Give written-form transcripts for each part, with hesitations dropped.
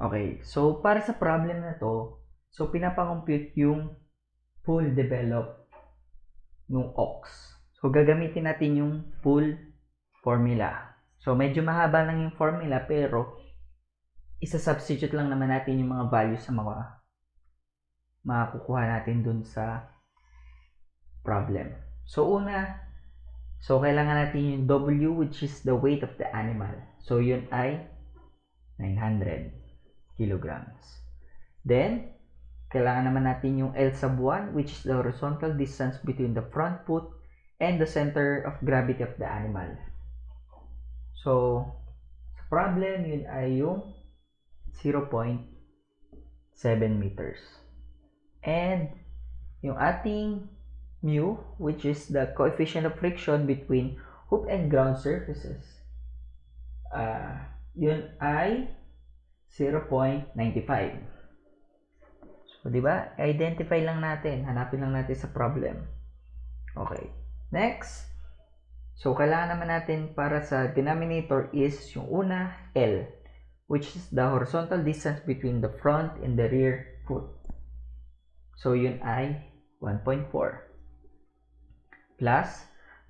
Okay, so para sa problem na to, so pinapakompute yung pool develop ng ox. So gagamitin natin yung pool formula. So medyo mahaba lang yung formula pero isa-substitute lang naman natin yung mga values sa mga makukuha natin dun sa problem. So kailangan natin yung W, which is the weight of the animal. So yun ay 900 kilograms. Then, kailangan naman natin yung L sub 1, which is the horizontal distance between the front foot and the center of gravity of the animal. So, sa problem, yun ay yung 0.7 meters. And, yung ating mu, which is the coefficient of friction between hoop and ground surfaces, yun ay 0.95. So, di ba? Identify lang natin. Hanapin lang natin sa problem. Okay. Next. So, kailangan naman natin para sa denominator is yung una, L, which is the horizontal distance between the front and the rear foot. So, yun ay 1.4. Plus,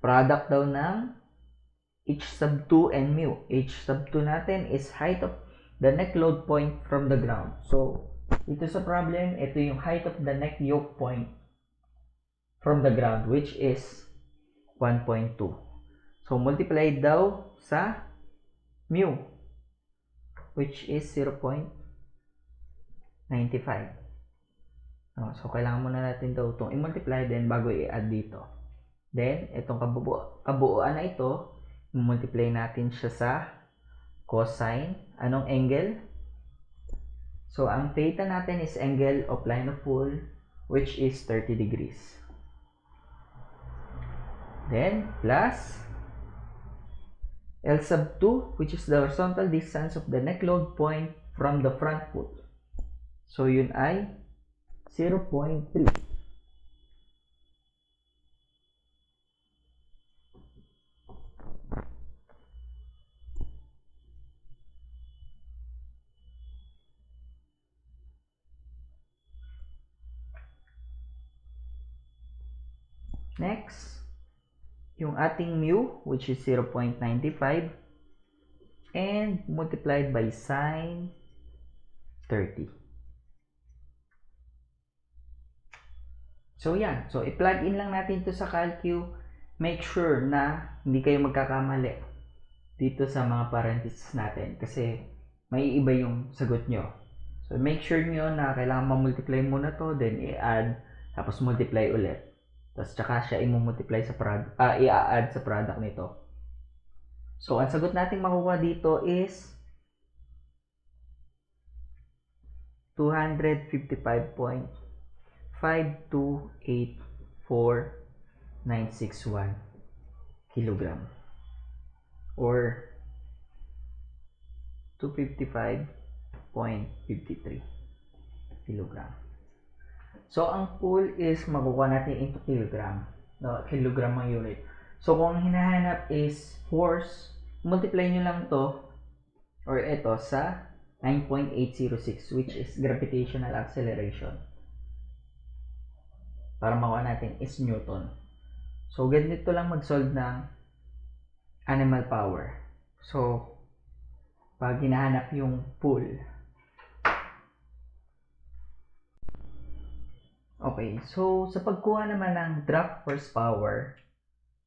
product daw ng H sub 2 and mu. H sub 2 natin is height of the neck load point from the ground. So, ito sa problem, ito yung height of the neck yoke point from the ground, which is 1.2. So, multiply daw sa mu, which is 0.95. So, kailangan muna natin daw itong i-multiply din bago i-add dito. Then, itong kabuuan na ito, multiply natin siya sa cosine. Anong angle? So, ang theta natin is angle of line of pull, which is 30 degrees. Then, plus L sub 2, which is the horizontal distance of the neck load point from the front foot. So, yun ay 0.3. Next, yung ating mu, which is 0.95, and multiplied by sine 30. So, yan. So, i-plug in lang natin ito sa calcu. Make sure na hindi kayo magkakamali dito sa mga parentheses natin kasi may iba yung sagot nyo. So, make sure nyo na kailangan ma-multiply muna to, then i-add, tapos multiply ulit. Tapos, tsaka siya i-multiply sa product, i-add sa product nito. So, ang sagot natin makukuha dito is 255.5284961 kilogram or 255.53 kilogram. So, ang pull is makukuha natin into kilogram. No, kilogram ang unit. So, kung ang hinahanap is force, multiply nyo lang to or ito sa 9.806, which is gravitational acceleration. Para makuha natin is Newton. So, ganito lang mag-solve ng animal power. So, pag hinahanap yung pull. Okay, so sa pagkuha naman ng draft horsepower,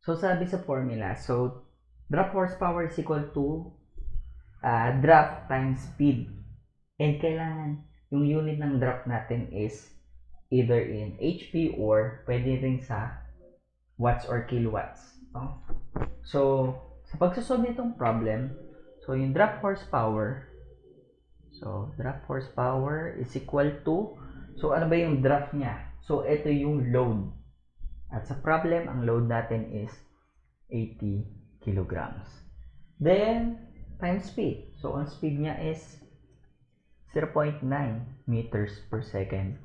so sabi sa formula, so draft horsepower is equal to draft times speed. And kailangan yung unit ng draft natin is either in HP or pwede rin sa watts or kilowatts. No? So, sa pagsasolve nitong problem, so yung draft horsepower, so draft horsepower is equal to, so ano ba yung draft niya? So, ito yung load. At sa problem, ang load natin is 80 kilograms. Then, times speed. So, ang speed niya is 0.9 meters per second.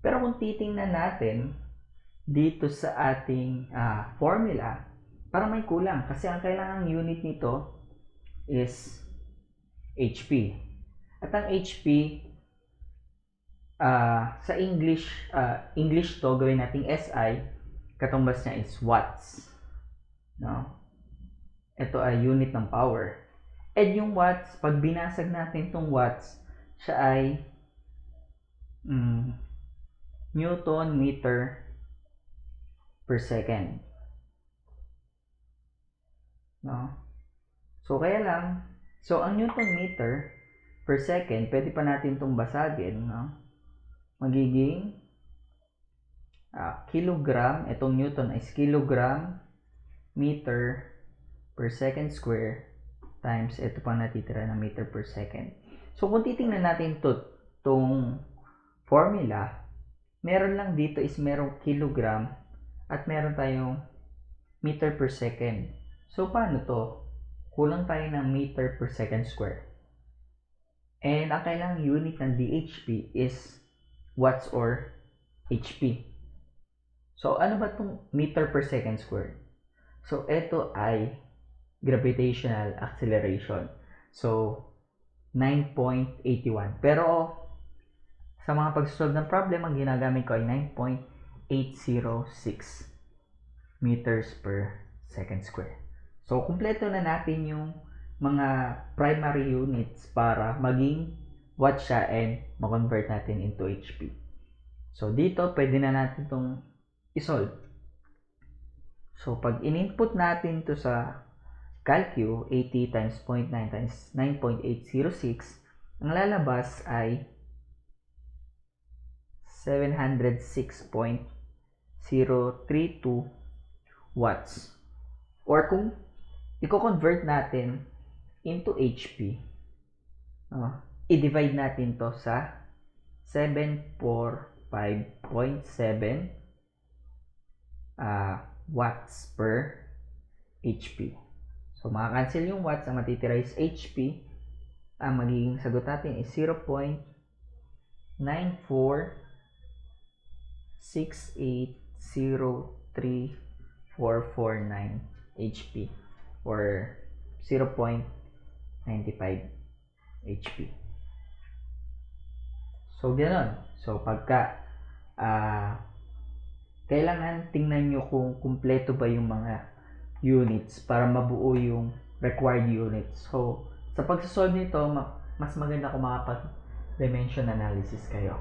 Pero kung titingnan natin dito sa ating formula, parang may kulang. Kasi ang kailangang unit nito is HP. At ang HP, sa English to, gawin nating SI, katumbas niya is watts. No? Ito ay unit ng power. And yung watts, pag binasag natin itong watts, siya ay Newton meter per second. No? So, kaya lang, ang Newton meter per second, pwede pa natin itong basagin, no? Magiging kilogram, itong Newton is kilogram meter per second square times ito pang natitira na meter per second. So, kung titingnan natin itong formula, meron lang dito is merong kilogram at meron tayong meter per second. So, paano to? Kulang tayo ng meter per second square. And ang kailangang unit ng DHP is watts or HP. So, ano ba itong meter per second square? So, ito ay gravitational acceleration. So, 9.81. Pero, sa mga pagsusolve ng problem, ang ginagamit ko ay 9.806 meters per second square. So, kumpleto na natin yung mga primary units para maging watt siya and ma-convert natin into HP. So, dito, pwede na natin itong isolve. So, pag in-input natin to sa Calcu, 80 times 0.9 times 9.806, ang lalabas ay 706.032 watts. Or kung i-convert natin into HP, i-divide natin to sa 745.7 watts per HP. So, makakancel yung watts, ang matitira is HP. Ang magiging sagot natin is 0.946803449 HP or 0.95 HP. So, ganoon. So, pagka kailangan tingnan nyo kung kumpleto ba yung mga units para mabuo yung required units. So, sa pagsasolve nito, mas maganda kung makapag-dimension analysis kayo.